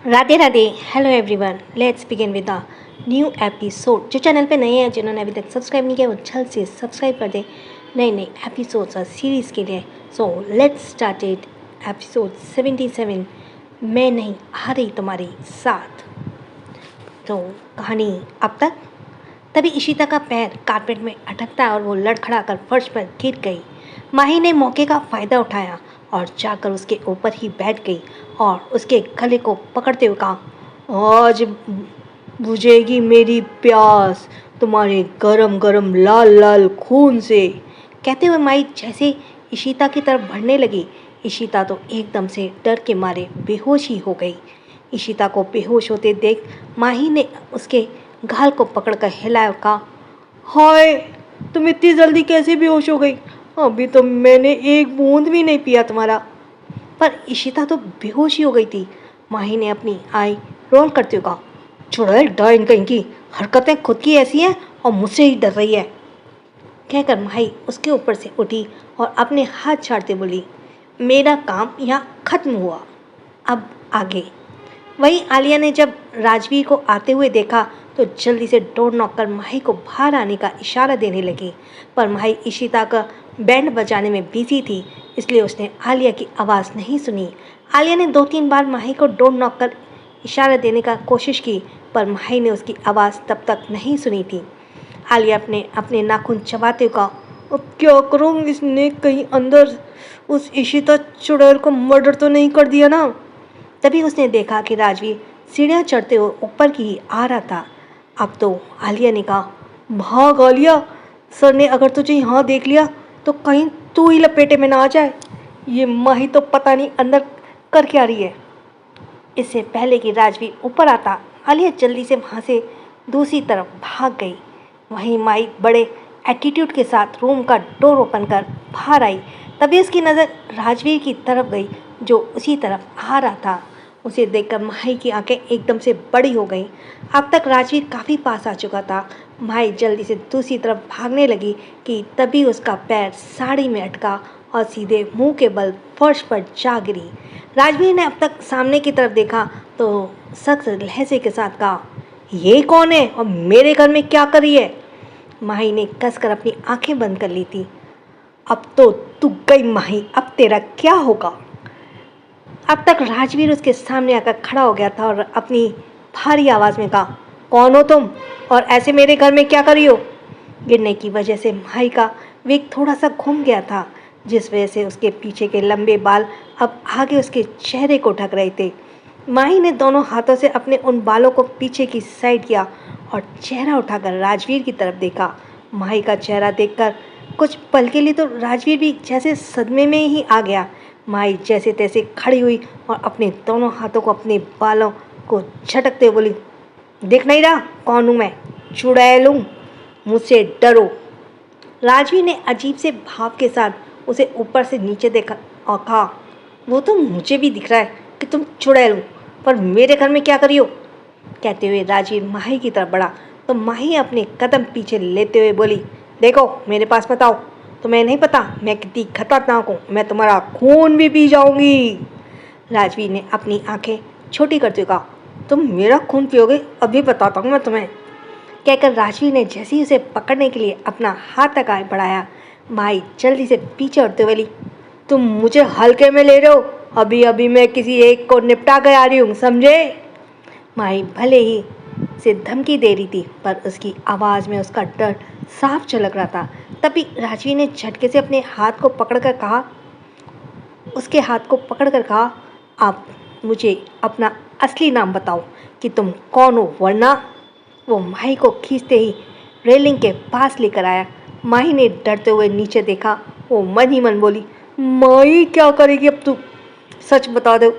Radhe Radhe. Hello everyone, let's begin with the new episode. जो channel पे नए हैं, जिन्होंने अभी तक सब्सक्राइब नहीं किया, वो जल्द से सब्सक्राइब कर दें नए नए एपिसोड्स और सीरीज़ के लिए। So let's start it. Episode 77, मैं नहीं आ रही तुम्हारे साथ। तो कहानी अब तक। तभी इशिता का पैर कारपेट में अटकता है और वो लड़खड़ा कर फर्श पर गिर गई। माही ने मौके का फ़ायदा उठाया और जाकर उसके ऊपर ही बैठ गई और उसके गले को पकड़ते हुए कहा, आज बुझेगी मेरी प्यास तुम्हारे गरम गरम लाल लाल खून से। कहते हुए माई जैसे इशिता की तरफ बढ़ने लगी, इशिता तो एकदम से डर के मारे बेहोश ही हो गई। इशिता को बेहोश होते देख माही ने उसके गाल को पकड़कर हिलाया और कहा, हाय, तुम इतनी जल्दी कैसे बेहोश हो गई? अभी तो मैंने एक बूंद भी नहीं पिया तुम्हारा। पर इशिता तो बेहोश ही हो गई थी। माही ने अपनी आई रोल करते हुए कहा, चुड़ैल डाइन कहीं की, हरकतें खुद की ऐसी हैं और मुझसे ही डर रही है। कहकर माही उसके ऊपर से उठी और अपने हाथ छाड़ते बोली, मेरा काम यहाँ खत्म हुआ, अब आगे। वहीं आलिया ने जब राजवीर को आते हुए देखा तो जल्दी से डोर नॉक कर माही को बाहर आने का इशारा देने लगी, पर माही इशिता का बैंड बजाने में बिजी थी, इसलिए उसने आलिया की आवाज़ नहीं सुनी। आलिया ने 2-3 बार माही को डोर नॉक कर इशारा देने का कोशिश की, पर माही ने उसकी आवाज़ तब तक नहीं सुनी थी। आलिया अपने अपने नाखून चबाते हुए कहा, अब क्या करूँ, इसने कहीं अंदर उस इशिता चुड़ैल को मर्डर तो नहीं कर दिया ना। तभी उसने देखा कि राजवीर सीढ़ियाँ चढ़ते हुए ऊपर की ही आ रहा था। अब तो आलिया ने कहा, भाग आलिया, सर ने अगर तुझे यहाँ देख लिया तो कहीं तू ही लपेटे में ना आ जाए। ये माही तो पता नहीं अंदर कर क्या रही है। इससे पहले कि राजवीर ऊपर आता, आलिया जल्दी से वहाँ से दूसरी तरफ भाग गई। वहीं माई बड़े एटीट्यूड के साथ रूम का डोर ओपन कर बाहर आई। तभी उसकी नज़र राजवीर की तरफ गई, जो उसी तरफ आ रहा था। उसे देखकर माही की आंखें एकदम से बड़ी हो गईं। अब तक राजवीर काफ़ी पास आ चुका था। माही जल्दी से दूसरी तरफ भागने लगी कि तभी उसका पैर साड़ी में अटका और सीधे मुंह के बल फर्श पर जा गिरी। राजवीर ने अब तक सामने की तरफ देखा तो सख्त लहजे के साथ कहा, ये कौन है और मेरे घर में क्या कर रही है? माही ने कसकर अपनी आंखें बंद कर ली थी। अब तो तू गई माही, अब तेरा क्या होगा? अब तक राजवीर उसके सामने आकर खड़ा हो गया था और अपनी भारी आवाज़ में कहा, कौन हो तुम और ऐसे मेरे घर में क्या कर रही हो? गिरने की वजह से माही का वेग थोड़ा सा घूम गया था, जिस वजह से उसके पीछे के लंबे बाल अब आगे उसके चेहरे को ढक रहे थे। माही ने दोनों हाथों से अपने उन बालों को पीछे की साइड किया और चेहरा उठाकर राजवीर की तरफ देखा। माही का चेहरा देखकर कुछ पल के लिए तो राजवीर भी जैसे सदमे में ही आ गया। माही जैसे तैसे खड़ी हुई और अपने दोनों हाथों को अपने बालों को झटकते बोली, देख नहीं रहा कौन हूँ मैं? चुड़ैल हूँ, मुझसे डरो। राजवीर ने अजीब से भाव के साथ उसे ऊपर से नीचे देखा और कहा, वो तो मुझे भी दिख रहा है कि तुम चुड़ैल हो, पर मेरे घर में क्या करी हो? कहते हुए राजवीर माही की तरफ बढ़ा तो माही अपने कदम पीछे लेते हुए बोली, देखो मेरे पास मत आओ, तुम्हें नहीं पता मैं कितनी खतरनाक हूँ, मैं तुम्हारा खून भी पी जाऊंगी। राजवीर ने अपनी आंखें छोटी करते हुए कहा, तुम मेरा खून पियोगे? अभी बताता हूँ मैं तुम्हें। कहकर राजवीर ने जैसे ही उसे पकड़ने के लिए अपना हाथ तक आगे बढ़ाया, माही जल्दी से पीछे हटते हुए बोली, तुम मुझे हल्के में ले रहे हो, अभी अभी मैं किसी एक को निपटा कर आ रही हूँ, समझे? माही भले ही से धमकी दे रही थी, पर उसकी आवाज़ में उसका डर साफ झलक रहा था। तभी राजवीर ने झटके से अपने हाथ को पकड़कर कहा, उसके हाथ को पकड़कर कहा, आप मुझे अपना असली नाम बताओ कि तुम कौन हो, वरना। वो माही को खींचते ही रेलिंग के पास लेकर आया। माही ने डरते हुए नीचे देखा। वो मन ही मन बोली, माही क्या करेगी अब तू? सच बता दो,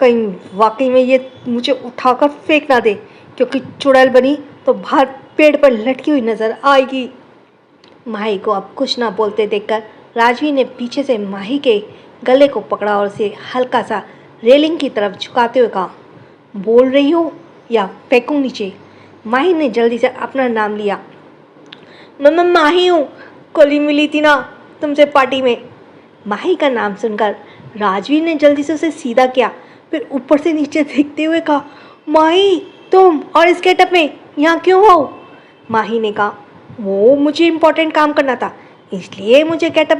कहीं वाकई में ये मुझे उठाकर फेंक ना दे, क्योंकि चुड़ैल बनी तो बाहर पेड़ पर लटकी हुई नजर आएगी। माही को अब कुछ ना बोलते देखकर राजवीर ने पीछे से माही के गले को पकड़ा और उसे हल्का सा रेलिंग की तरफ झुकाते हुए कहा, बोल रही हो या फेंकूं नीचे? माही ने जल्दी से अपना नाम लिया। मैं माही हूँ, कल ही मिली थी ना तुमसे पार्टी में। माही का नाम सुनकर राजवीर ने जल्दी से उसे सीधा किया। फिर ऊपर से नीचे देखते हुए कहा, माही तुम और इस गेटअप में यहाँ क्यों हो? माही ने कहा, वो मुझे इम्पोर्टेंट काम करना था, इसलिए मुझे गेटअप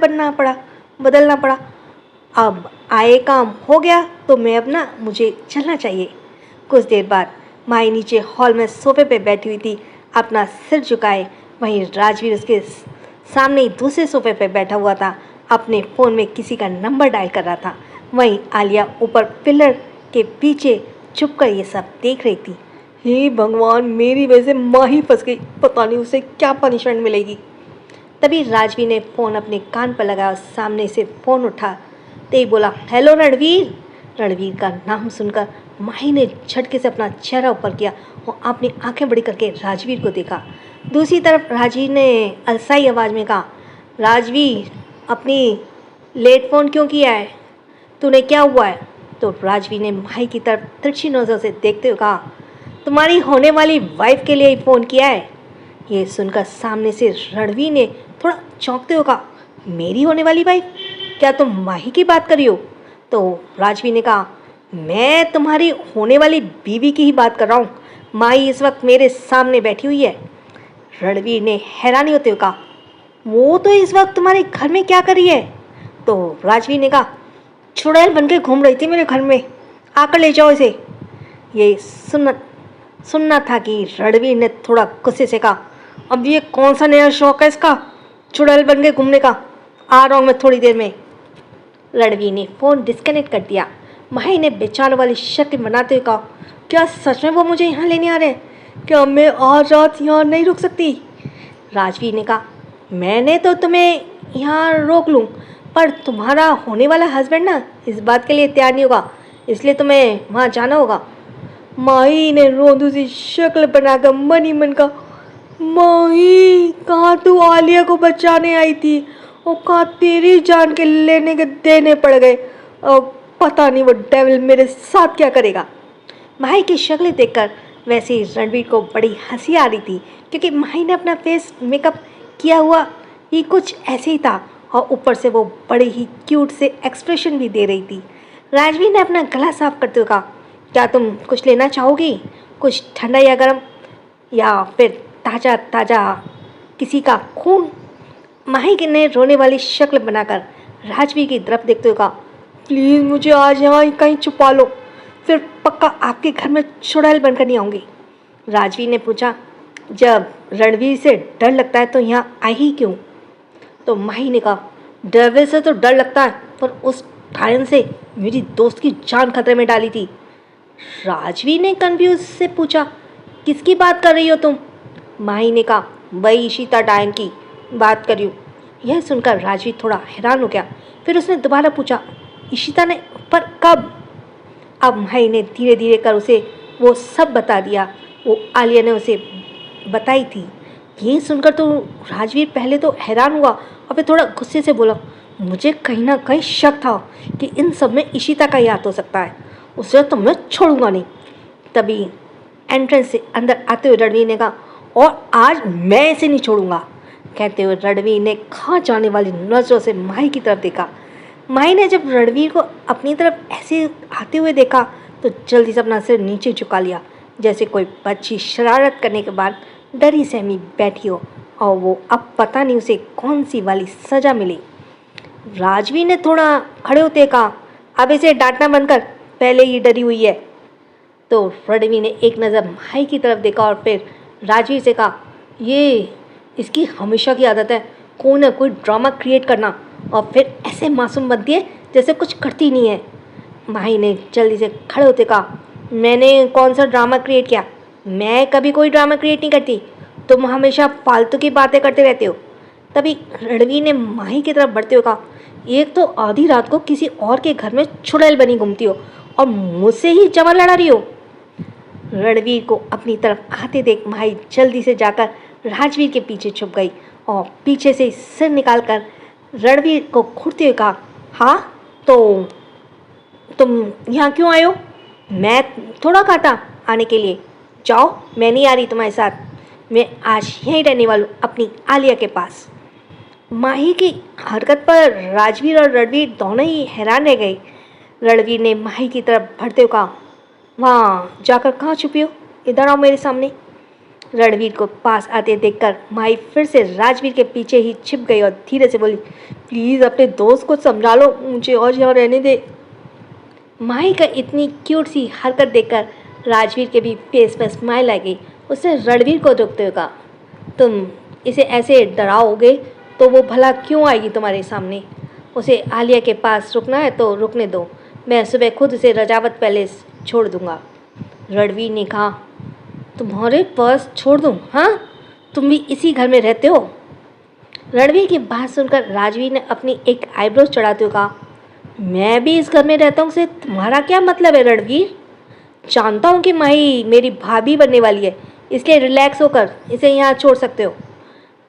बदलना पड़ा। अब आए काम हो गया तो मैं अब ना मुझे चलना चाहिए। कुछ देर बाद माही नीचे हॉल में सोफे पे बैठी हुई थी, अपना सिर झुकाए। वहीं राजवीर उसके सामने ही दूसरे सोफे पे बैठा हुआ था, अपने फ़ोन में किसी का नंबर डायल कर रहा था। वहीं आलिया ऊपर पिलर के पीछे छुप कर ये सब देख रही थी। हे भगवान, मेरी वजह से माही फंस गई, पता नहीं उसे क्या पनिशमेंट मिलेगी। तभी राजवीर ने फ़ोन अपने कान पर लगाया और सामने से फ़ोन उठा ते बोला, हेलो रणवीर। रणवीर का नाम सुनकर माही ने झटके से अपना चेहरा ऊपर किया और अपनी आंखें बड़ी करके राजवीर को देखा। दूसरी तरफ राजवीर ने अलसाई आवाज़ में कहा, राजवीर अपनी लेट फ़ोन क्यों किया है? तूने क्या हुआ है? तो राजवीर ने माही की तरफ तिरछी नज़र से देखते हुए कहा, तुम्हारी होने वाली वाइफ के लिए ही फ़ोन किया है। ये सुनकर सामने से रणवीर ने थोड़ा चौंकते हुए कहा, मेरी होने वाली वाइफ? क्या तुम माही की बात कर रही हो? तो राजवीर ने कहा, मैं तुम्हारी होने वाली बीवी की ही बात कर रहा हूँ। माही इस वक्त मेरे सामने बैठी हुई है। रणवीर ने हैरानी होते हुए कहा, वो तो इस वक्त तुम्हारे घर में क्या कर रही है? तो राजवीर ने कहा, चुड़ैल बन के घूम रही थी मेरे घर में, आकर ले जाओ इसे। ये सुनना था कि रणवीर ने थोड़ा गुस्से से कहा, अब ये कौन सा नया शौक है इसका, चुड़ैल बन के घूमने का? आ रहा हूँ मैं थोड़ी देर में। रणवीर ने फ़ोन डिस्कनेक्ट कर दिया। माही ने बेचारे वाली शक्ल बनाते हुए कहा, क्या सच में वो मुझे यहाँ लेने आ रहे हैं? क्या मैं आज रात यहाँ नहीं रुक सकती? राजवीर ने कहा, मैंने तो तुम्हें यहाँ रोक लूँ, पर तुम्हारा होने वाला हस्बैंड ना इस बात के लिए तैयार नहीं होगा, इसलिए तुम्हें वहाँ जाना होगा। माही ने रोंदू सी शक्ल बनाकर मन ही मन का, माही कहाँ तू आलिया को बचाने आई थी और कहाँ तेरी जान के लेने के देने पड़ गए, और पता नहीं वो डेविल मेरे साथ क्या करेगा। माही की शक्ल देखकर वैसे ही रणवीर को बड़ी हंसी आ रही थी, क्योंकि माही ने अपना फेस मेकअप किया हुआ ही कुछ ऐसे ही था और ऊपर से वो बड़े ही क्यूट से एक्सप्रेशन भी दे रही थी। राजवीर ने अपना गला साफ करते हुए कहा, क्या तुम कुछ लेना चाहोगी? कुछ ठंडा या गर्म, या फिर ताज़ा ताज़ा किसी का खून? माही ने रोने वाली शक्ल बनाकर राजवीर की तरफ देखते हुए कहा, प्लीज़ मुझे आज यहाँ कहीं छुपा लो, फिर पक्का आपके घर में चुड़ैल बनकर नहीं आऊँगी। राजवीर ने पूछा, जब रणवीर से डर लगता है तो यहाँ आई ही क्यों? तो माही ने कहा, डेविल से तो डर लगता है, पर उस टायन से मेरी दोस्त की जान खतरे में डाली थी। राजवीर ने कंफ्यूज से पूछा, किसकी बात कर रही हो तुम? माही ने कहा, वही इशिता डायन की बात कर रही हूँ। यह सुनकर राजवीर थोड़ा हैरान हो गया। फिर उसने दोबारा पूछा, इशिता ने? पर कब? अब माही ने धीरे धीरे कर उसे वो सब बता दिया, वो आलिया ने उसे बताई थी। ये सुनकर तो राजवीर पहले तो हैरान हुआ और फिर थोड़ा गुस्से से बोला, मुझे कहीं ना कहीं शक था कि इन सब में इशिता का ही हाथ हो सकता है, उसे तो मैं छोड़ूंगा नहीं। तभी एंट्रेंस से अंदर आते हुए रणवीर ने कहा, और आज मैं इसे नहीं छोड़ूंगा। कहते हुए रणवीर ने खा जाने वाली नजरों से माही की तरफ देखा। माही ने जब रणवीर को अपनी तरफ ऐसे आते हुए देखा तो जल्दी से अपना सिर नीचे झुका लिया, जैसे कोई बच्ची शरारत करने के बाद डरी सहमी बैठी हो और वो अब पता नहीं उसे कौन सी वाली सज़ा मिली। राजवीर ने थोड़ा खड़े होते कहा, अब इसे डांटना बंद कर, पहले ही डरी हुई है। तो रणवीर ने एक नज़र माही की तरफ देखा और फिर राजवीर से कहा, ये इसकी हमेशा की आदत है, कोई ना कोई ड्रामा क्रिएट करना और फिर ऐसे मासूम बनती है जैसे कुछ करती नहीं है। माही ने जल्दी से खड़े होते कहा, मैंने कौन सा ड्रामा क्रिएट किया? मैं कभी कोई ड्रामा क्रिएट नहीं करती, तुम हमेशा फालतू की बातें करते रहते हो। तभी रणवीर ने माही की तरफ बढ़ते हुए कहा, एक तो आधी रात को किसी और के घर में चुड़ैल बनी घूमती हो और मुझसे ही जमा लड़ा रही हो। रणवीर को अपनी तरफ आते देख माही जल्दी से जाकर राजवीर के पीछे छुप गई और पीछे से सिर निकालकर रणवीर को घूरते हुए कहा, हाँ तो तुम यहाँ क्यों आए हो? मैं थोड़ा कहा था आने के लिए, जाओ, मैं नहीं आ रही तुम्हारे साथ, मैं आज यहीं रहने वाली हूँ अपनी आलिया के पास। माही की हरकत पर राजवीर और रणवीर दोनों ही हैरान रह गए। रणवीर ने माही की तरफ बढ़ते हुए कहा, वहाँ जाकर कहाँ छुपी हो? इधर आओ मेरे सामने। रणवीर को पास आते देखकर माही फिर से राजवीर के पीछे ही छिप गई और धीरे से बोली, प्लीज़ अपने दोस्त को समझा लो, मुझे और यहाँ रहने दे। माही का इतनी क्यूट सी हरकत देखकर राजवीर के भी फेस पर स्माइल आ गई। उसने रणवीर को रोकते हुए कहा, तुम इसे ऐसे डराओगे तो वो भला क्यों आएगी तुम्हारे सामने? उसे आलिया के पास रुकना है तो रुकने दो, मैं सुबह खुद उसे रजावत पैलेस छोड़ दूंगा। रणवीर ने कहा, तुम्हारे पास छोड़ दूं? हाँ, तुम भी इसी घर में रहते हो? रणवीर की बात सुनकर राजवीर ने अपनी एक आईब्रो चढ़ाते हुए कहा, मैं भी इस घर में रहता हूँ से तुम्हारा क्या मतलब है रणवीर? जानता हूँ कि माही मेरी भाभी बनने वाली है, इसलिए रिलैक्स होकर इसे यहाँ छोड़ सकते हो।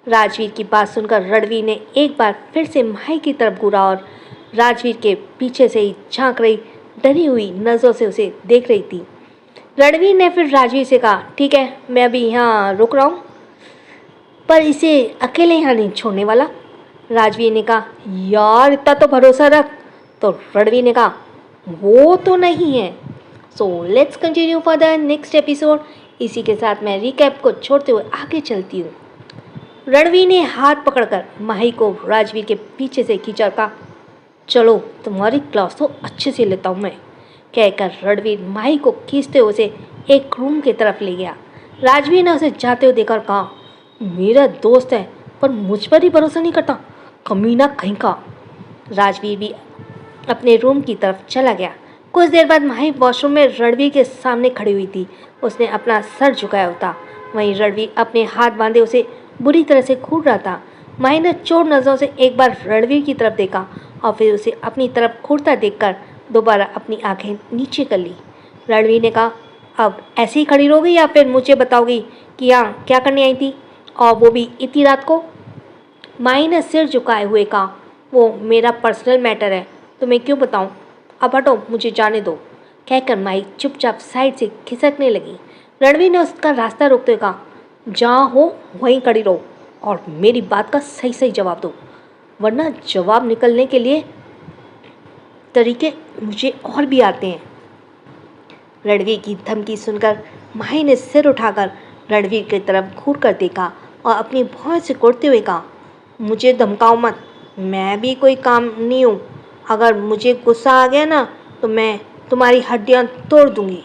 राजवीर की बात सुनकर रणवीर ने एक बार फिर से माही की तरफ घूरा और राजवीर के पीछे से ही झांक रही डरी हुई नज़रों से उसे देख रही थी। रणवीर ने फिर राजवीर से कहा, ठीक है, मैं अभी यहाँ रुक रहा हूँ, पर इसे अकेले यहाँ नहीं छोड़ने वाला। राजवीर ने कहा, यार इतना तो भरोसा रख। तो रणवीर ने कहा, वो तो नहीं है। So let's continue for the next episode. इसी के साथ मैं रिकैप को छोड़ते हुए आगे चलती हूँ। रणवीर ने हाथ पकड़कर माही को राजवीर के पीछे से खींचा, कहा, चलो तुम्हारी क्लास तो अच्छे से लेता हूँ मैं। कहकर रणवीर माही को खींचते हुए उसे एक रूम की तरफ ले गया। राजवीर ने उसे जाते हुए देखकर कहा, मेरा दोस्त है पर मुझ पर ही भरोसा नहीं करता, कमीना कहीं का। राजवीर भी अपने रूम की तरफ चला गया। कुछ देर बाद माही वॉशरूम में रणवीर के सामने खड़ी हुई थी। उसने अपना सर झुकाया हुआ था, वहीं रणवीर अपने हाथ बांधे उसे बुरी तरह से घूर रहा था। माही ने चोर नज़रों से एक बार रणवीर की तरफ देखा और फिर उसे अपनी तरफ घूरता देखकर दोबारा अपनी आंखें नीचे कर ली। रणवीर ने कहा, अब ऐसे ही खड़ी रहोगी या फिर मुझे बताओगी कि यहाँ क्या करने आई थी, और वो भी इतनी रात को? माही ने सिर झुकाए हुए कहा, वो मेरा पर्सनल मैटर है, तुम्हें क्यों बताऊं? अब हटो, मुझे जाने दो। कहकर माही चुपचाप साइड से खिसकने लगी। रणवीर ने उसका रास्ता रोकते हुए कहा, जहाँ हो वहीं खड़ी रहो और मेरी बात का सही सही जवाब दो, वरना जवाब निकलने के लिए तरीके मुझे और भी आते हैं। रणवीर की धमकी सुनकर माही ने सिर उठाकर रणवीर की तरफ घूर कर देखा और अपनी भौं से कोड़ते हुए कहा, मुझे धमकाओ मत, मैं भी कोई काम नहीं हूँ। अगर मुझे गुस्सा आ गया ना तो मैं तुम्हारी हड्डियाँ तोड़ दूँगी।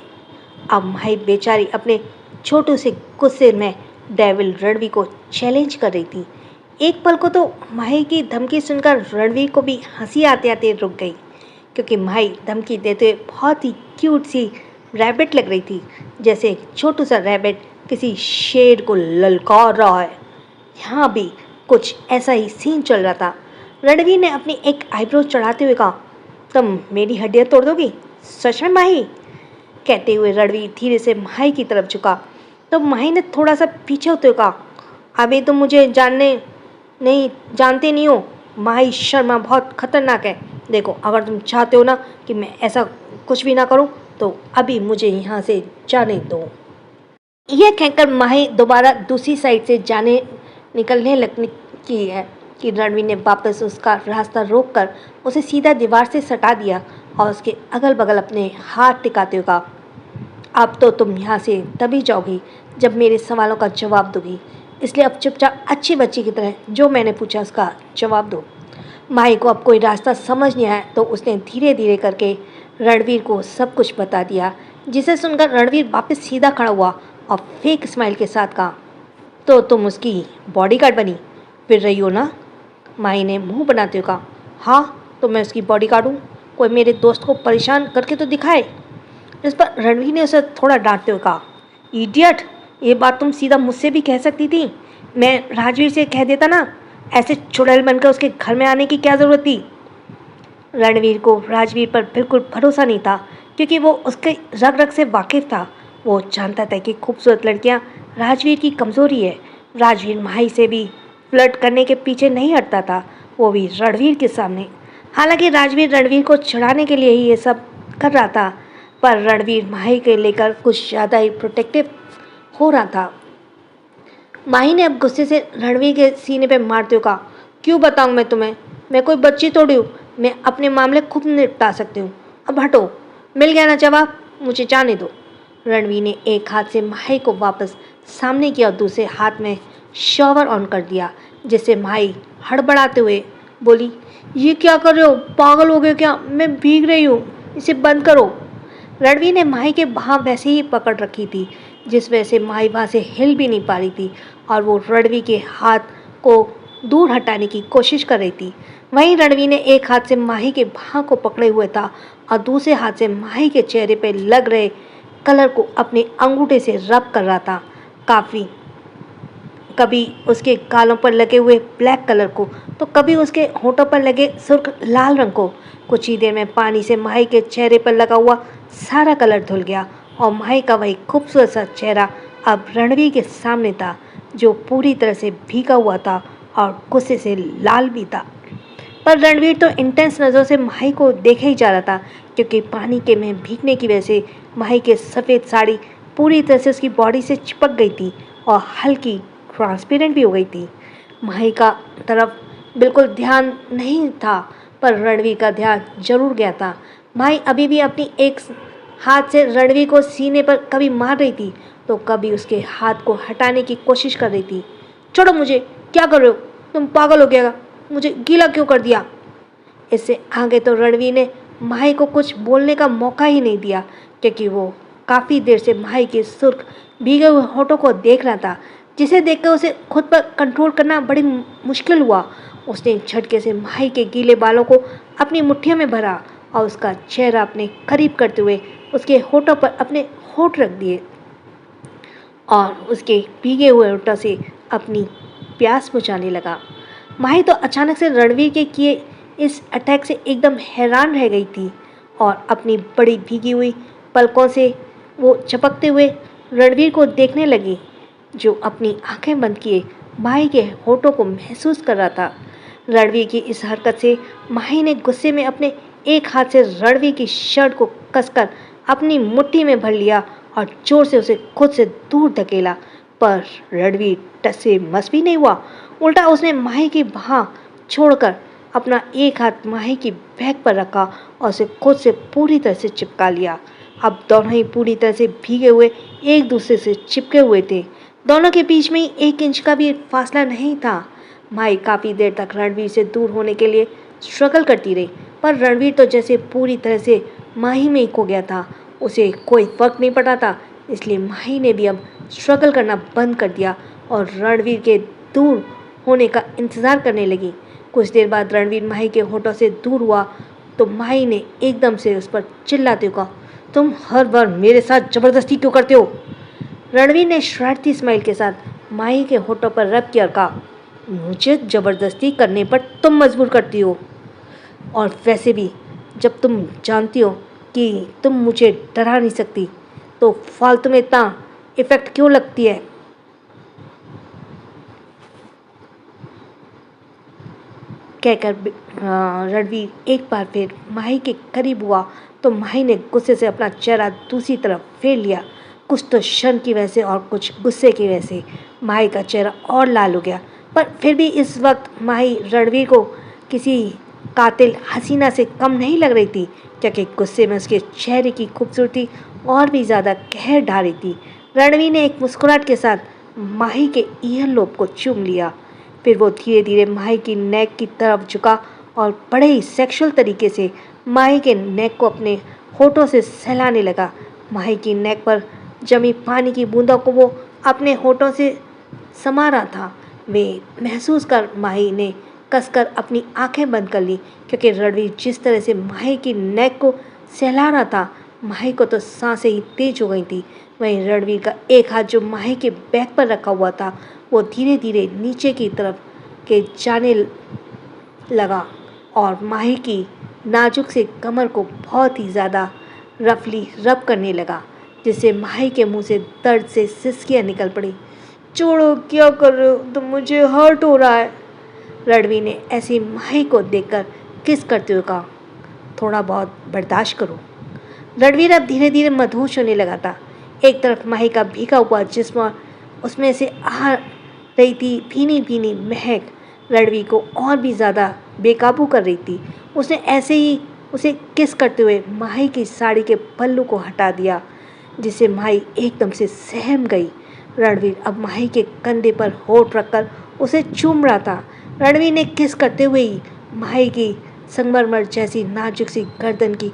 अब माही बेचारी अपने छोटू से गुस्से में डेविल रणवीर को चैलेंज कर रही थी। एक पल को तो माही की धमकी सुनकर रणवीर को भी हंसी आते आते रुक गई, क्योंकि माही धमकी देते हुए बहुत ही क्यूट सी रैबिट लग रही थी, जैसे एक छोटू सा रैबिट किसी शेर को ललकार रहा है। यहाँ भी कुछ ऐसा ही सीन चल रहा था। रणवीर ने अपनी एक आईब्रो चढ़ाते हुए कहा, तुम मेरी हड्डियाँ तोड़ दोगी सच में माही? कहते हुए रणवीर धीरे से माही की तरफ झुका तो माही ने थोड़ा सा पीछे होते हुए कहा, अभी तुम मुझे जानते नहीं हो, माही शर्मा बहुत खतरनाक है। देखो, अगर तुम चाहते हो ना कि मैं ऐसा कुछ भी ना करूं तो अभी मुझे यहाँ से जाने दो। यह कहकर माही दोबारा दूसरी साइड से निकलने लगने की है कि रणवीर ने वापस उसका रास्ता रोककर उसे सीधा दीवार से सटा दिया और उसके अगल बगल अपने हाथ टिकाते हुए कहा, अब तो तुम यहाँ से तभी जाओगी जब मेरे सवालों का जवाब दोगी, इसलिए अब चुपचाप अच्छी बच्ची की तरह जो मैंने पूछा उसका जवाब दो। माही को अब कोई रास्ता समझ नहीं आया तो उसने धीरे धीरे करके रणवीर को सब कुछ बता दिया, जिसे सुनकर रणवीर वापस सीधा खड़ा हुआ और फेक स्माइल के साथ कहा, तो तुम उसकी बॉडीगार्ड बनी फिर रही हो ना? माही ने मुंह बनाते हुए कहा, हाँ, तो मैं उसकी बॉडीगार्ड हूँ, कोई मेरे दोस्त को परेशान करके तो दिखाए। इस पर रणवीर ने उसे थोड़ा डांटते हुए कहा, इडियट, ये बात तुम सीधा मुझसे भी कह सकती थी, मैं राजवीर से कह देता ना, ऐसे चुड़ैल बनकर उसके घर में आने की क्या ज़रूरत थी? रणवीर को राजवीर पर बिल्कुल भरोसा नहीं था, क्योंकि वो उसके रग रग से वाकिफ़ था। वो जानता था कि खूबसूरत लड़कियां राजवीर की कमज़ोरी है। राजवीर माही से भी फ्लर्ट करने के पीछे नहीं हटता था, वो भी रणवीर के सामने। हालांकि राजवीर रणवीर को छुड़ाने के लिए ही ये सब कर रहा था, पर रणवीर माही के लेकर कुछ ज़्यादा ही प्रोटेक्टिव हो रहा था। माही ने अब गुस्से से रणवीर के सीने पे मारते हुए कहा, क्यों बताऊँ मैं तुम्हें, मैं कोई बच्ची थोड़ी हूँ, मैं अपने मामले खुद निपटा सकती हूँ। अब हटो, मिल गया ना जवाब, मुझे जाने दो। रणवीर ने एक हाथ से माही को वापस सामने किया और दूसरे हाथ में शॉवर ऑन कर दिया, जिससे माही हड़बड़ाते हुए बोली, ये क्या कर रहे हो, पागल हो गए क्या, मैं भीग रही हूँ, इसे बंद करो। रणवीर ने माही के वहाँ वैसे ही पकड़ रखी थी, जिस वजह से माही वहाँ से हिल भी नहीं पा रही थी और वो रणवीर के हाथ को दूर हटाने की कोशिश कर रही थी। वहीं रणवीर ने एक हाथ से माही के बाह को पकड़े हुए था और दूसरे हाथ से माही के चेहरे पर लग रहे कलर को अपने अंगूठे से रब कर रहा था। काफ़ी कभी उसके गालों पर लगे हुए ब्लैक कलर को, तो कभी उसके होठों पर लगे सुर्ख लाल रंग को। कुछ ही देर में पानी से माही के चेहरे पर लगा हुआ सारा कलर धुल गया और माही का वही खूबसूरत सा चेहरा अब रणवीर के सामने था, जो पूरी तरह से भीगा हुआ था और गुस्से से लाल भी था। पर रणवीर तो इंटेंस नज़रों से माही को देखे ही जा रहा था, क्योंकि पानी के में भीगने की वजह से माही के सफ़ेद साड़ी पूरी तरह से उसकी बॉडी से चिपक गई थी और हल्की ट्रांसपेरेंट भी हो गई थी। माही का तरफ बिल्कुल ध्यान नहीं था, पर रणवीर का ध्यान जरूर गया था। माही अभी भी अपनी एक हाथ से रणवीर को सीने पर कभी मार रही थी, तो कभी उसके हाथ को हटाने की कोशिश कर रही थी। छोड़ो मुझे, क्या कर रहे हो, तुम पागल हो गया, मुझे गीला क्यों कर दिया। इससे आगे तो रणवीर ने माही को कुछ बोलने का मौका ही नहीं दिया, क्योंकि वो काफ़ी देर से माही के सुर्ख भीगे हुए होठों को देख रहा था, जिसे देखकर उसे खुद पर कंट्रोल करना बड़ी मुश्किल हुआ। उसने झटके से माही के गीले बालों को अपनी मुट्ठियों में भरा और उसका चेहरा अपने करीब करते हुए उसके होठों पर अपने होठ रख दिए और उसके भीगे हुए होठों से अपनी प्यास बुझाने लगा। माही तो अचानक से रणवीर के किए इस अटैक से एकदम हैरान रह गई थी और अपनी बड़ी भीगी हुई पलकों से वो झपकते हुए रणवीर को देखने लगी, जो अपनी आंखें बंद किए माही के होठों को महसूस कर रहा था। रणवीर की इस हरकत से माही ने गुस्से में अपने एक हाथ से रणवीर की शर्ट को कसकर अपनी मुट्ठी में भर लिया और जोर से उसे खुद से दूर धकेला। पर रणवीर टस से मस भी नहीं हुआ, उल्टा उसने माही की बाह छोड़कर अपना एक हाथ माही की बैक पर रखा और उसे खुद से पूरी तरह से चिपका लिया। अब दोनों ही पूरी तरह से भीगे हुए एक दूसरे से चिपके हुए थे। दोनों के बीच में ही 1 इंच का भी फासला नहीं था। माही काफ़ी देर तक रणवीर से दूर होने के लिए स्ट्रगल करती रही, पर रणवीर तो जैसे पूरी तरह से माही में ही खो गया था। उसे कोई फर्क नहीं पड़ा था, इसलिए माही ने भी अब स्ट्रगल करना बंद कर दिया और रणवीर के दूर होने का इंतज़ार करने लगी। कुछ देर बाद रणवीर माही के होठों से दूर हुआ तो माही ने एकदम से उस पर चिल्लाते हुए कहा, तुम हर बार मेरे साथ ज़बरदस्ती क्यों करते हो। रणवीर ने शरारती स्माइल के साथ माही के होठों पर रब किया और कहा, मुझे ज़बरदस्ती करने पर तुम मजबूर करती हो, और वैसे भी जब तुम जानती हो कि तुम मुझे डरा नहीं सकती, तो फालतू में इतना इफ़ेक्ट क्यों लगती है। कहकर रणवीर एक बार फिर माही के करीब हुआ तो माही ने गुस्से से अपना चेहरा दूसरी तरफ फेर लिया। कुछ तो शर्म की वजह से और कुछ गुस्से की वजह से माही का चेहरा और लाल हो गया, पर फिर भी इस वक्त माही रणवीर को किसी कातिल हसीना से कम नहीं लग रही थी, क्योंकि गुस्से में उसके चेहरे की खूबसूरती और भी ज़्यादा कहर ढा रही थी। रणवीर ने एक मुस्कुराहट के साथ माही के ईयर लोब को चूम लिया। फिर वो धीरे धीरे माही की नेक की तरफ झुका और बड़े ही सेक्सुअल तरीके से माही के नेक को अपने होठों से सहलाने लगा। माही की नेक पर जमी पानी की बूंदों को वो अपने होठों से समा रहा था। वे महसूस कर माही ने कसकर अपनी आंखें बंद कर ली, क्योंकि रणवीर जिस तरह से माही की नेक को सहला रहा था, माही को तो सांसें ही तेज हो गई थी। वहीं रणवीर का एक हाथ जो माही के बैक पर रखा हुआ था, वो धीरे धीरे नीचे की तरफ के जाने लगा और माही की नाजुक से कमर को बहुत ही ज़्यादा रफली रब करने लगा, जिससे माही के मुंह से दर्द से सिसकियाँ निकल पड़ी। छोड़ो, क्या कर रहे हो तुम, मुझे हर्ट हो रहा है। रणवीर ने ऐसी माही को देखकर किस करते हुए कहा, थोड़ा बहुत बर्दाश्त करो। रणवीर अब धीरे धीरे मदहोश होने लगा था। एक तरफ माही का भीगा हुआ जिस्म, उसमें से आ रही थी भीनी भीनी महक, रणवीर को और भी ज़्यादा बेकाबू कर रही थी। उसने ऐसे ही उसे किस करते हुए माही की साड़ी के पल्लू को हटा दिया, जिससे माही एकदम से सहम गई। रणवीर अब माही के कंधे पर होठ रखकर उसे चूम रहा था। रणवीर ने किस करते हुए ही माही की संगमरमर जैसी नाजुक सी गर्दन की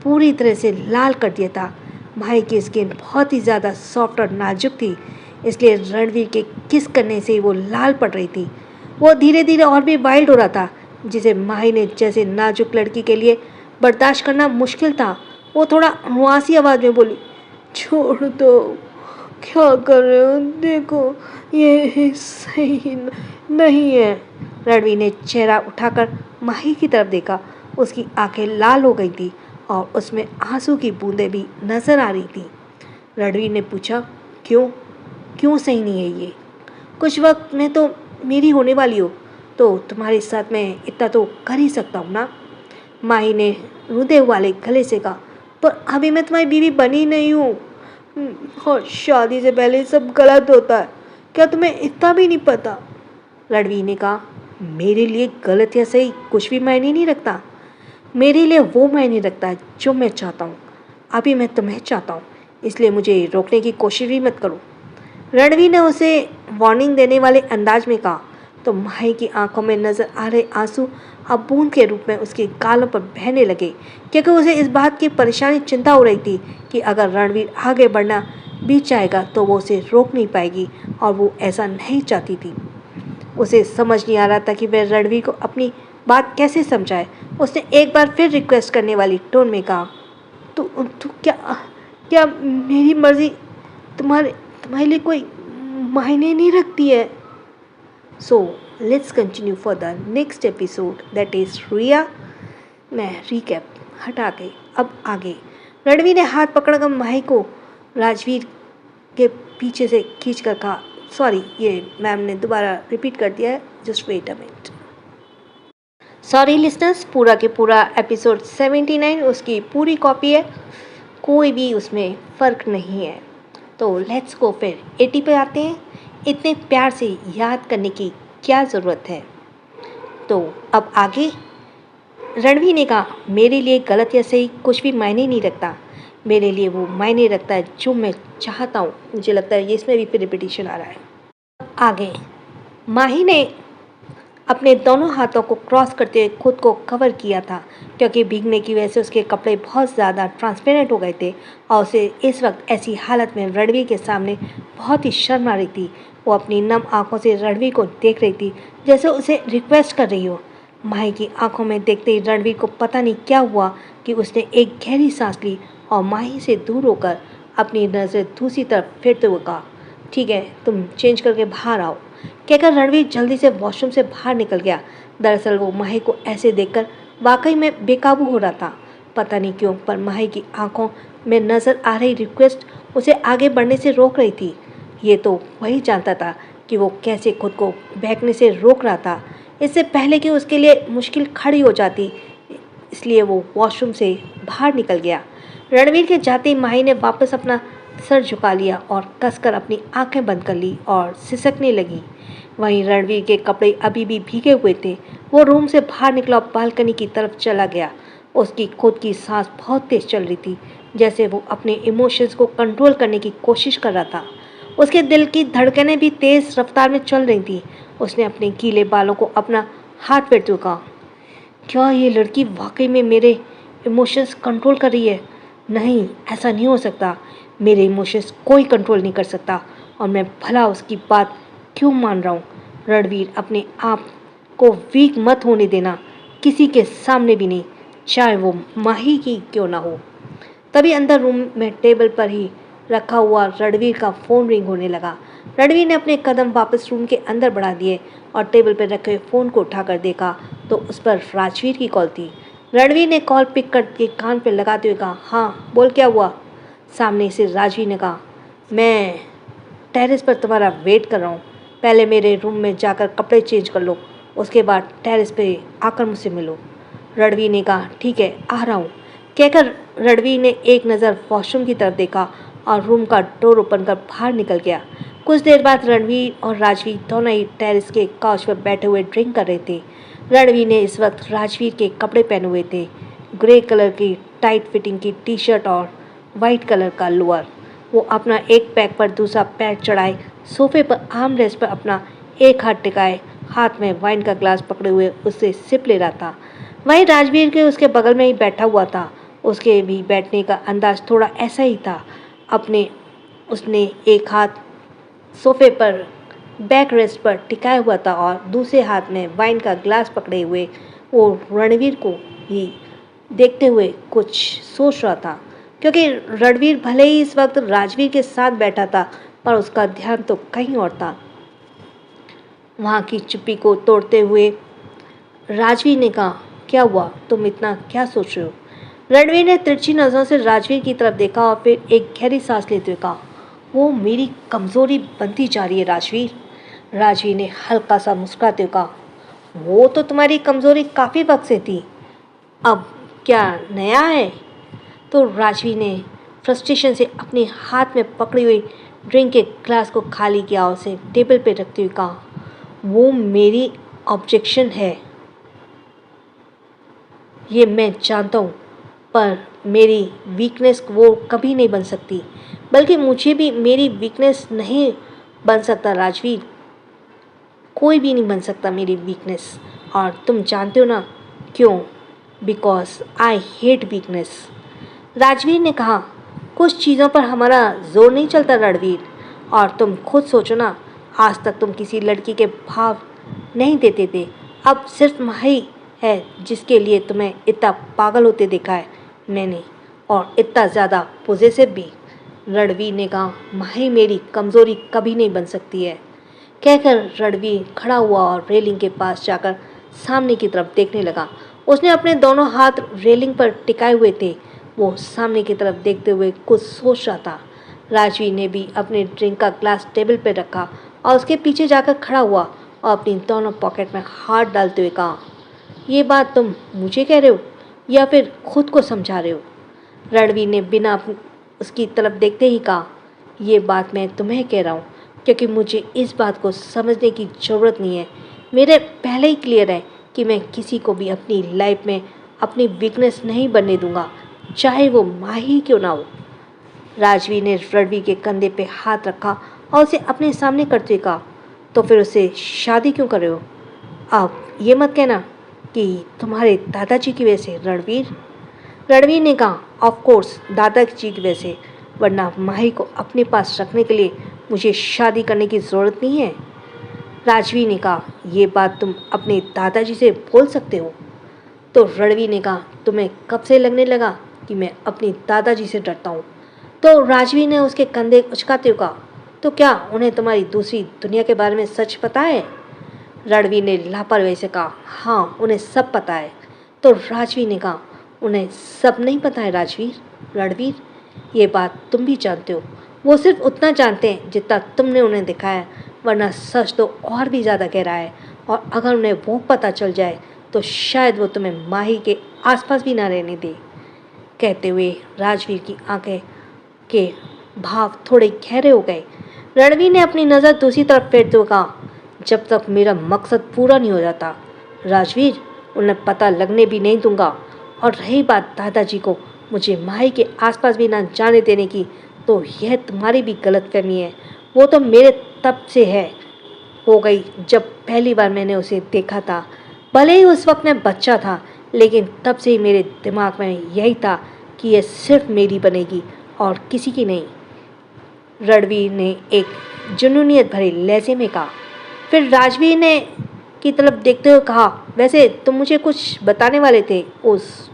पूरी तरह से लाल कर दिया था। माही की स्किन बहुत ही ज़्यादा सॉफ्ट और नाजुक थी, इसलिए रणवीर के किस करने से वो लाल पड़ रही थी। वो धीरे धीरे और भी वाइल्ड हो रहा था, जिसे माही ने जैसे नाजुक लड़की के लिए बर्दाश्त करना मुश्किल था। वो थोड़ा रुआसी आवाज़ में बोली, छोड़ दो, क्या कर रहे हो, देखो ये सही नहीं है। रणवीर ने चेहरा उठाकर माही की तरफ देखा। उसकी आंखें लाल हो गई थी और उसमें आंसू की बूंदें भी नजर आ रही थी। रणवीर ने पूछा, क्यों क्यों सही नहीं है ये? कुछ वक्त में तो मेरी होने वाली हो, तो तुम्हारे साथ मैं इतना तो कर ही सकता हूँ ना। माही ने रुदे वाले गले से कहा, पर अभी मैं तुम्हारी बीवी बनी नहीं हूँ। और शादी से पहले सब गलत होता है, क्या तुम्हें इतना भी नहीं पता? रणवीर ने कहा, मेरे लिए गलत या सही कुछ भी मायने नहीं रखता। मेरे लिए वो मायने रखता है जो मैं चाहता हूँ। अभी मैं तुम्हें चाहता हूँ, इसलिए मुझे रोकने की कोशिश भी मत करो। रणवीर ने उसे वार्निंग देने वाले अंदाज में कहा, तो माही की आंखों में नजर आ रहे आंसू अब बूंद के रूप में उसके गालों पर बहने लगे, क्योंकि उसे इस बात की परेशानी चिंता हो रही थी कि अगर रणवीर आगे बढ़ना भी चाहेगा तो वो उसे रोक नहीं पाएगी, और वो ऐसा नहीं चाहती थी। उसे समझ नहीं आ रहा था कि वह रणवीर को अपनी बात कैसे समझाए। उसने एक बार फिर रिक्वेस्ट करने वाली टोन में कहा, तू तू क्या क्या मेरी मर्जी तुम्हारे लिए कोई मायने नहीं रखती है? So let's continue for the next episode, that is Riya. मैं रिकैप हटा के अब आगे। रणवीर ने हाथ पकड़कर माही को राजवीर के पीछे से खींच कर कहा, सॉरी, ये मैम ने दोबारा रिपीट कर दिया है, just wait a minute. Sorry listeners, पूरा के पूरा एपिसोड 79 उसकी पूरी कॉपी है, कोई भी उसमें फ़र्क नहीं है। तो लेट्स गो, फिर 80 पे आते हैं। इतने प्यार से याद करने की क्या ज़रूरत है? तो अब आगे। रणवीर ने कहा, मेरे लिए गलत या सही कुछ भी मायने नहीं रखता। मेरे लिए वो मायने रखता है जो मैं चाहता हूँ। मुझे लगता है ये इसमें भी फिर रिपीटिशन आ रहा है। आगे माही ने अपने दोनों हाथों को क्रॉस करते हुए खुद को कवर किया था, क्योंकि भीगने की वजह से उसके कपड़े बहुत ज़्यादा ट्रांसपेरेंट हो गए थे और उसे इस वक्त ऐसी हालत में रणवीर के सामने बहुत ही शर्म आ रही थी। वो अपनी नम आंखों से रणवीर को देख रही थी, जैसे उसे रिक्वेस्ट कर रही हो। माही की आंखों में देखते ही रणवीर को पता नहीं क्या हुआ कि उसने एक गहरी सांस ली और माही से दूर होकर अपनी नज़र दूसरी तरफ फेरते हुए कहा, ठीक है, तुम चेंज करके बाहर आओ। कहकर रणवीर जल्दी से वॉशरूम से बाहर निकल गया। दरअसल वो माही को ऐसे देखकर वाकई में बेकाबू हो रहा था। पता नहीं क्यों, पर माही की आंखों में नज़र आ रही रिक्वेस्ट उसे आगे बढ़ने से रोक रही थी। ये तो वही जानता था कि वो कैसे खुद को बहकने से रोक रहा था, इससे पहले कि उसके लिए मुश्किल खड़ी हो जाती। इसलिए वो वॉशरूम से बाहर निकल गया। रणवीर के जाते ही माही ने वापस अपना सर झुका लिया और कसकर अपनी आंखें बंद कर ली और सिसकने लगी। वहीं रणवीर के कपड़े अभी भी भीगे हुए थे। वो रूम से बाहर निकला और बालकनी की तरफ चला गया। उसकी खुद की सांस बहुत तेज चल रही थी, जैसे वो अपने इमोशंस को कंट्रोल करने की कोशिश कर रहा था। उसके दिल की धड़कनें भी तेज रफ्तार में चल रही थी। उसने अपने गीले बालों को अपना हाथ फेरते हुए कहा, क्या ये लड़की वाकई में मेरे इमोशंस कंट्रोल कर रही है? नहीं, ऐसा नहीं हो सकता। मेरे इमोशंस कोई कंट्रोल नहीं कर सकता, और मैं भला उसकी बात क्यों मान रहा हूँ? रणवीर, अपने आप को वीक मत होने देना, किसी के सामने भी नहीं, चाहे वो माही की क्यों ना हो। तभी अंदर रूम में टेबल पर ही रखा हुआ रणवीर का फ़ोन रिंग होने लगा। रणवीर ने अपने कदम वापस रूम के अंदर बढ़ा दिए और टेबल पर रखे फ़ोन को उठाकर देखा तो उस पर राजवीर की कॉल थी। रणवीर ने कॉल पिक करके कान पर लगाते हुए कहा, हाँ बोल, क्या हुआ? सामने से राजवीर ने कहा, मैं टेरेस पर तुम्हारा वेट कर रहा हूँ। पहले मेरे रूम में जाकर कपड़े चेंज कर लो, उसके बाद टेरेस पे आकर मुझसे मिलो। रणवीर ने कहा, ठीक है, आ रहा हूँ। कहकर रणवीर ने एक नज़र वॉशरूम की तरफ देखा और रूम का डोर ओपन कर बाहर निकल गया। कुछ देर बाद रणवीर और राजवीर दोनों ही टेरेस के काउच पर बैठे हुए ड्रिंक कर रहे थे। रणवीर ने इस वक्त राजवीर के कपड़े पहने हुए थे, ग्रे कलर की टाइट फिटिंग की टी शर्ट और वाइट कलर का लोअर। वो अपना एक पैर पर दूसरा पैर चढ़ाए सोफे पर आर्म रेस्ट पर अपना एक हाथ टिकाए हाथ में वाइन का ग्लास पकड़े हुए उससे सिप ले रहा था। वहीं राजवीर के उसके बगल में ही बैठा हुआ था। उसके भी बैठने का अंदाज थोड़ा ऐसा ही था। उसने एक हाथ सोफे पर बैक रेस्ट पर टिकाया हुआ था और दूसरे हाथ में वाइन का ग्लास पकड़े हुए वो रणवीर को ही देखते हुए कुछ सोच रहा था, क्योंकि रणवीर भले ही इस वक्त राजवीर के साथ बैठा था पर उसका ध्यान तो कहीं और था। वहाँ की चुप्पी को तोड़ते हुए राजवीर ने कहा, क्या हुआ, तुम इतना क्या सोच रहे हो? रणवीर ने तिरछी नज़रों से राजवीर की तरफ देखा और फिर एक गहरी सांस लेते हुए कहा, वो मेरी कमज़ोरी बनती जा रही है राजवीर। राजवीर ने हल्का सा मुस्कुराते हुए कहा, वो तो तुम्हारी कमज़ोरी काफ़ी वक्त से थी, अब क्या नया है? तो राजवीर ने फ्रस्ट्रेशन से अपने हाथ में पकड़ी हुई ड्रिंक के ग्लास को खाली किया और उसे टेबल पर रखते हुए कहा, वो मेरी ऑब्जेक्शन है, ये मैं जानता हूँ, पर मेरी वीकनेस वो कभी नहीं बन सकती, बल्कि मुझे भी मेरी वीकनेस नहीं बन सकता राजवीर। कोई भी नहीं बन सकता मेरी वीकनेस। और तुम जानते हो ना क्यों? Because I hate weakness. Rajveer ने कहा, कुछ चीज़ों पर हमारा जोर नहीं चलता रणवीर, और तुम खुद सोचो ना, आज तक तुम किसी लड़की के भाव नहीं देते थे, अब सिर्फ माही है जिसके लिए तुम्हें इतना पागल होते देखा है मैंने, और इतना ज़्यादा पॉजेसिव भी। रणवीर ने कहा, माही मेरी कमज़ोरी कभी नहीं बन सकती है। कहकर रणवीर खड़ा हुआ और रेलिंग के पास जाकर सामने की तरफ देखने लगा। उसने अपने दोनों हाथ रेलिंग पर टिकाए हुए थे। वो सामने की तरफ देखते हुए कुछ सोच रहा था। राजवीर ने भी अपने ड्रिंक का ग्लास टेबल पर रखा और उसके पीछे जाकर खड़ा हुआ और अपनी दोनों पॉकेट में हाथ डालते हुए कहा, ये बात तुम मुझे कह रहे हो या फिर खुद को समझा रहे हो? रणवीर ने बिना उसकी तरफ देखते ही कहा, ये बात मैं तुम्हें कह रहा हूँ क्योंकि मुझे इस बात को समझने की ज़रूरत नहीं है। मेरे पहले ही क्लियर है कि मैं किसी को भी अपनी लाइफ में अपनी वीकनेस नहीं बनने दूंगा, चाहे वो माही क्यों ना हो। राजवीर ने रणवीर के कंधे पे हाथ रखा और उसे अपने सामने करते कहा, तो फिर उससे शादी क्यों कर रहे हो? आप ये मत कहना कि तुम्हारे दादाजी की वजह से रणवीर। रणवीर ने कहा, ऑफ कोर्स दादाजी की वजह से, वरना माही को अपने पास रखने के लिए मुझे शादी करने की ज़रूरत नहीं है। राजवीर ने कहा, ये बात तुम अपने दादाजी से बोल सकते हो? तो रणवीर ने कहा, तुम्हें कब से लगने लगा कि मैं अपनी दादाजी से डरता हूँ? तो राजवीर ने उसके कंधे उचकाते हुए कहा, तो क्या उन्हें तुम्हारी दूसरी दुनिया के बारे में सच पता है? रणवीर ने लापरवाही से कहा, हाँ उन्हें सब पता है। तो राजवीर ने कहा, उन्हें सब नहीं पता है राजवीर। रणवीर, ये बात तुम भी जानते हो, वो सिर्फ उतना जानते हैं जितना तुमने उन्हें दिखाया, वरना सच तो और भी ज़्यादा गहरा है, और अगर उन्हें वो पता चल जाए तो शायद वो तुम्हें माही के आसपास भी ना रहने दे। कहते हुए राजवीर की आंखें के भाव थोड़े गहरे हो गए। रणवीर ने अपनी नज़र दूसरी तरफ फेरते हुए कहा, जब तक मेरा मकसद पूरा नहीं हो जाता राजवीर, उन्हें पता लगने भी नहीं दूंगा। और रही बात दादाजी को मुझे माही के आसपास भी ना जाने देने की, तो यह तुम्हारी भी गलतफहमी है। वो तो मेरे तब से है हो गई जब पहली बार मैंने उसे देखा था। भले ही उस वक्त मैं बच्चा था, लेकिन तब से ही मेरे दिमाग में यही था कि यह सिर्फ मेरी बनेगी और किसी की नहीं। रणवीर ने एक जुनूनियत भरे लहजे में कहा। फिर राजवीर ने की तरफ देखते हुए कहा, वैसे तुम मुझे कुछ बताने वाले थे उस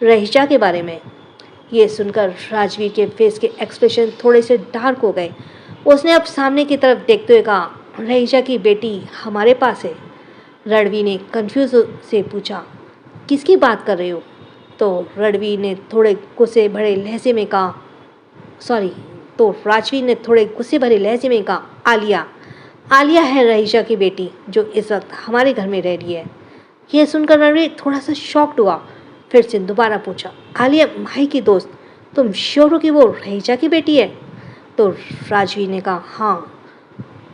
रहीशा के बारे में। ये सुनकर राजवीर के फेस के एक्सप्रेशन थोड़े से डार्क हो गए। उसने अब सामने की तरफ देखते हुए कहा, रहीशा की बेटी हमारे पास है। रणवीर ने कंफ्यूज से पूछा, किसकी बात कर रहे हो? तो रणवीर ने थोड़े गुस्से भरे लहजे में कहा, राजवीर ने थोड़े गुस्से भरे लहजे में कहा, आलिया है रहीशा की बेटी जो इस वक्त हमारे घर में रह रही है। यह सुनकर रणवीर थोड़ा सा शॉक्ड हुआ। फिर से दोबारा पूछा, आलिया माही की दोस्त, तुम श्योर हो कि वो रहीशा की बेटी है? तो राजवीर ने कहा, हाँ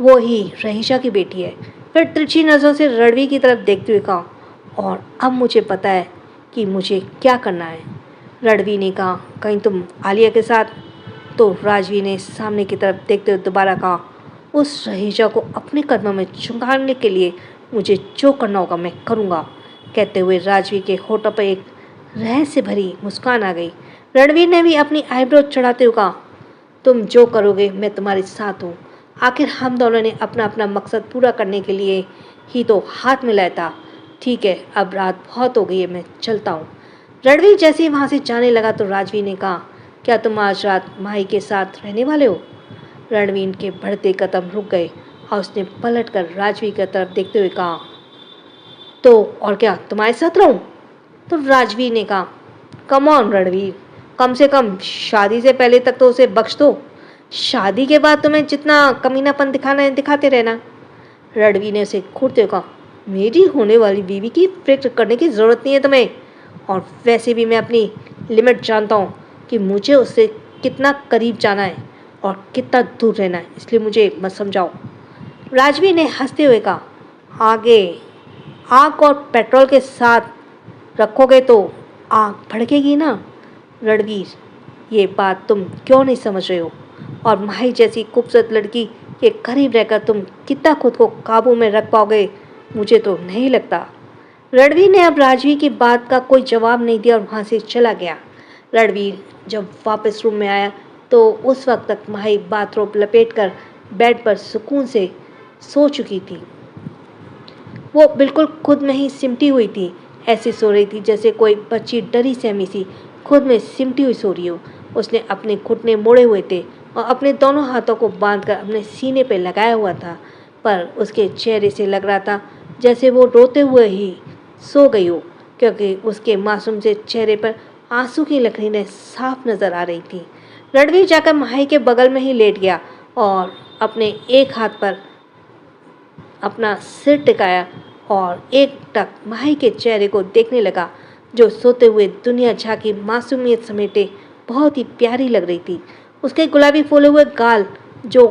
वो ही रहीशा की बेटी है। फिर तिरछी नज़रों से रणवीर की तरफ देखते हुए कहा, और अब मुझे पता है कि मुझे क्या करना है। रणवीर ने कहा, कहीं तुम आलिया के साथ? तो राजवीर ने सामने की तरफ देखते हुए दोबारा कहा, उस रहीजा को अपने कदमों में चुंगाने के लिए मुझे जो करना होगा मैं करूँगा। कहते हुए राजवीर के होठों पर एक रहस्य भरी मुस्कान आ गई। रणवीर ने भी अपनी आईब्रो चढ़ाते हुए कहा, तुम जो करोगे मैं तुम्हारे साथ हूँ। आखिर हम दोनों ने अपना अपना मकसद पूरा करने के लिए ही तो हाथ मिलाया था। ठीक है, अब रात बहुत हो गई है, मैं चलता हूँ। रणवीर जैसे ही वहाँ से जाने लगा तो राजवीर ने कहा, क्या तुम आज रात माही के साथ रहने वाले हो? रणवीर के बढ़ते कदम रुक गए और उसने पलट कर राजवीर की तरफ देखते हुए कहा, तो और क्या तुम्हारे साथ रहूं? तो राजवीर ने कहा, कम ऑन रणवीर, कम से कम शादी से पहले तक तो उसे बख्श दो। शादी के बाद तुम्हें जितना कमीनापन दिखाना है दिखाते रहना। रणवीर ने उसे घूरते हुए कहा, मेरी होने वाली बीवी की फिक्र करने की ज़रूरत नहीं है तुम्हें, और वैसे भी मैं अपनी लिमिट जानता हूँ कि मुझे उससे कितना करीब जाना है और कितना दूर रहना है, इसलिए मुझे मत समझाओ। राजवीर ने हंसते हुए कहा, आगे आग और पेट्रोल के साथ रखोगे तो आग भड़केगी ना। रणवीर, ये बात तुम क्यों नहीं समझ रहे हो? और माही जैसी खूबसूरत लड़की के करीब रहकर तुम कितना खुद को काबू में रख पाओगे, मुझे तो नहीं लगता। रणवीर ने अब राजवीर की बात का कोई जवाब नहीं दिया और वहाँ से चला गया। रणवीर जब वापस रूम में आया तो उस वक्त तक माही बाथरोब लपेटकर बेड पर सुकून से सो चुकी थी। वो बिल्कुल खुद में ही सिमटी हुई थी, ऐसे सो रही थी जैसे कोई बच्ची डरी सहमी सी खुद में सिमटी हुई सो रही हो। उसने अपने घुटने मोड़े हुए थे और अपने दोनों हाथों को बांधकर अपने सीने पर लगाया हुआ था, पर उसके चेहरे से लग रहा था जैसे वो रोते हुए ही सो गई हो, क्योंकि उसके मासूम से चेहरे पर आंसू की लकीरें साफ नजर आ रही थी। रणवीर जाकर माही के बगल में ही लेट गया और अपने एक हाथ पर अपना सिर टिकाया और एक टक माही के चेहरे को देखने लगा, जो सोते हुए दुनिया झांकी मासूमियत समेटे बहुत ही प्यारी लग रही थी। उसके गुलाबी फूले हुए गाल जो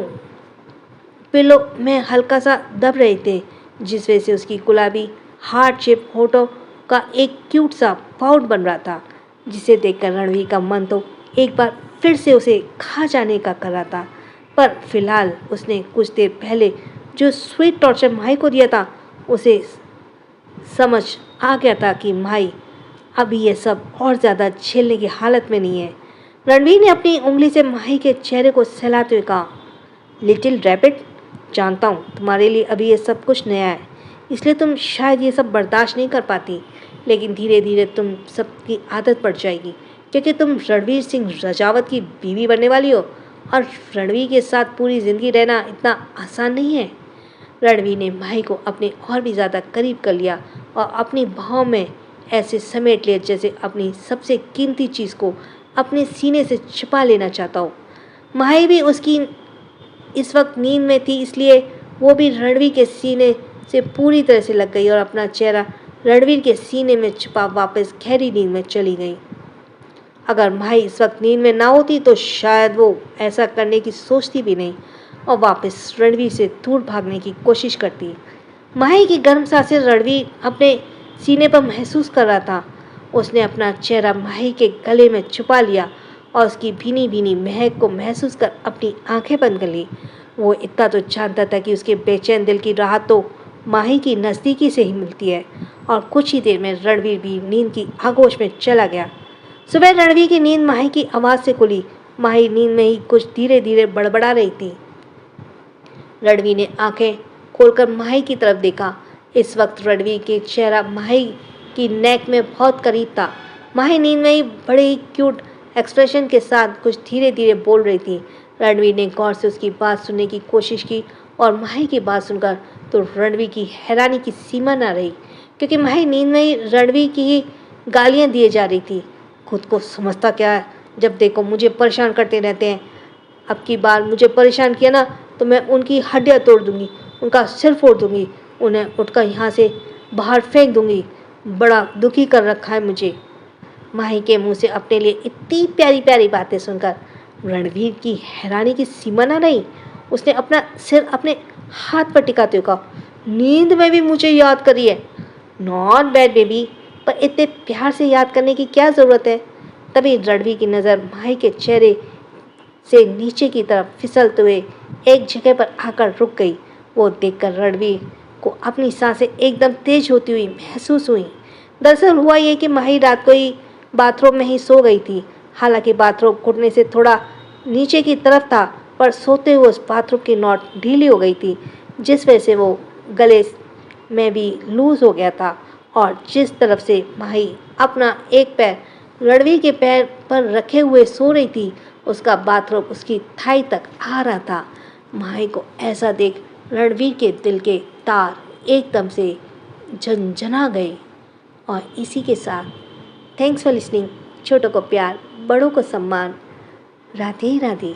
पिलो में हल्का सा दब रहे थे, जिस वजह से उसकी गुलाबी हार्ट शेप होठों का एक क्यूट सा पाउट बन रहा था, जिसे देखकर रणवीर का मन तो एक बार फिर से उसे खा जाने का कर रहा था। पर फिलहाल उसने कुछ देर पहले जो स्वीट टॉर्चर माही को दिया था, उसे समझ आ गया था कि माही अभी ये सब और ज़्यादा झेलने की हालत में नहीं है। रणवीर ने अपनी उंगली से माही के चेहरे को सहलाते हुए कहा, लिटिल रैबिट, जानता हूँ तुम्हारे लिए अभी ये सब कुछ नया है, इसलिए तुम शायद ये सब बर्दाश्त नहीं कर पाती, लेकिन धीरे धीरे तुम सबकी आदत पड़ जाएगी, क्योंकि तुम रणवीर सिंह रजावत की बीवी बनने वाली हो और रणवीर के साथ पूरी ज़िंदगी रहना इतना आसान नहीं है। रणवीर ने माही को अपने और भी ज़्यादा करीब कर लिया और अपनी बाहों में ऐसे समेट लिया जैसे अपनी सबसे कीमती चीज़ को अपने सीने से छिपा लेना चाहता हो। माही भी उसकी इस वक्त नींद में थी, इसलिए वो भी रणवीर के सीने से पूरी तरह से लग गई और अपना चेहरा रणवीर के सीने में छिपा वापस गहरी नींद में चली गई। अगर माही इस वक्त नींद में ना होती तो शायद वो ऐसा करने की सोचती भी नहीं और वापस रणवीर से दूर भागने की कोशिश करती। माही की गर्म सांसें रणवीर अपने सीने पर महसूस कर रहा था। उसने अपना चेहरा माही के गले में छुपा लिया और उसकी भीनी भीनी महक को महसूस कर अपनी आंखें बंद कर ली। वो इतना तो जानता था कि उसके बेचैन दिल की राहत तो माही की नज़दीकी से ही मिलती है, और कुछ ही देर में रणवीर भी नींद की आगोश में चला गया। सुबह रणवीर की नींद माही की आवाज़ से खुली। माही नींद में ही कुछ धीरे धीरे बड़बड़ा रही थी। रणवीर ने आंखें खोलकर माही की तरफ देखा। इस वक्त रणवीर के चेहरा माही की नेक में बहुत करीब था। माही नींद में ही बड़े ही क्यूट एक्सप्रेशन के साथ कुछ धीरे धीरे बोल रही थी। रणवीर ने गौर से उसकी बात सुनने की कोशिश की और माही की बात सुनकर तो रणवीर की हैरानी की सीमा न रही, क्योंकि माही नींद में ही रणवीर की ही गालियाँ दिए जा रही थी। खुद को समझता क्या है, जब देखो मुझे परेशान करते रहते हैं। अब की बार मुझे परेशान किया ना तो मैं उनकी हड्डियाँ तोड़ दूंगी, उनका सिर फोड़ दूंगी, उन्हें उठकर यहाँ से बाहर फेंक दूंगी। बड़ा दुखी कर रखा है मुझे। माही के मुंह से अपने लिए इतनी प्यारी प्यारी बातें सुनकर रणवीर की हैरानी की सीमा न रही। उसने अपना सिर अपने हाथ पर टिकाते हुए कहा, नींद में भी मुझे याद करी है। नॉट बैड बेबी, पर इतने प्यार से याद करने की क्या ज़रूरत है। तभी रणवीर की नज़र माही के चेहरे से नीचे की तरफ फिसलते हुए एक जगह पर आकर रुक गई। वो देखकर रणवीर को अपनी सांसें एकदम तेज होती हुई महसूस हुई। दरअसल हुआ ये कि माही रात को ही बाथरूम में ही सो गई थी। हालांकि बाथरूम घुटने से थोड़ा नीचे की तरफ था, पर सोते हुए उस बाथरूम की नॉट ढीली हो गई थी, जिस वजह से वो गले में भी लूज हो गया था। और जिस तरफ से माही अपना एक पैर रणवीर के पैर पर रखे हुए सो रही थी, उसका बाथरूम उसकी थाई तक आ रहा था। माही को ऐसा देख रणवीर के दिल के तार एकदम से झंझना गए। और इसी के साथ थैंक्स फॉर लिसनिंग। छोटों को प्यार, बड़ों को सम्मान। राधे राधे।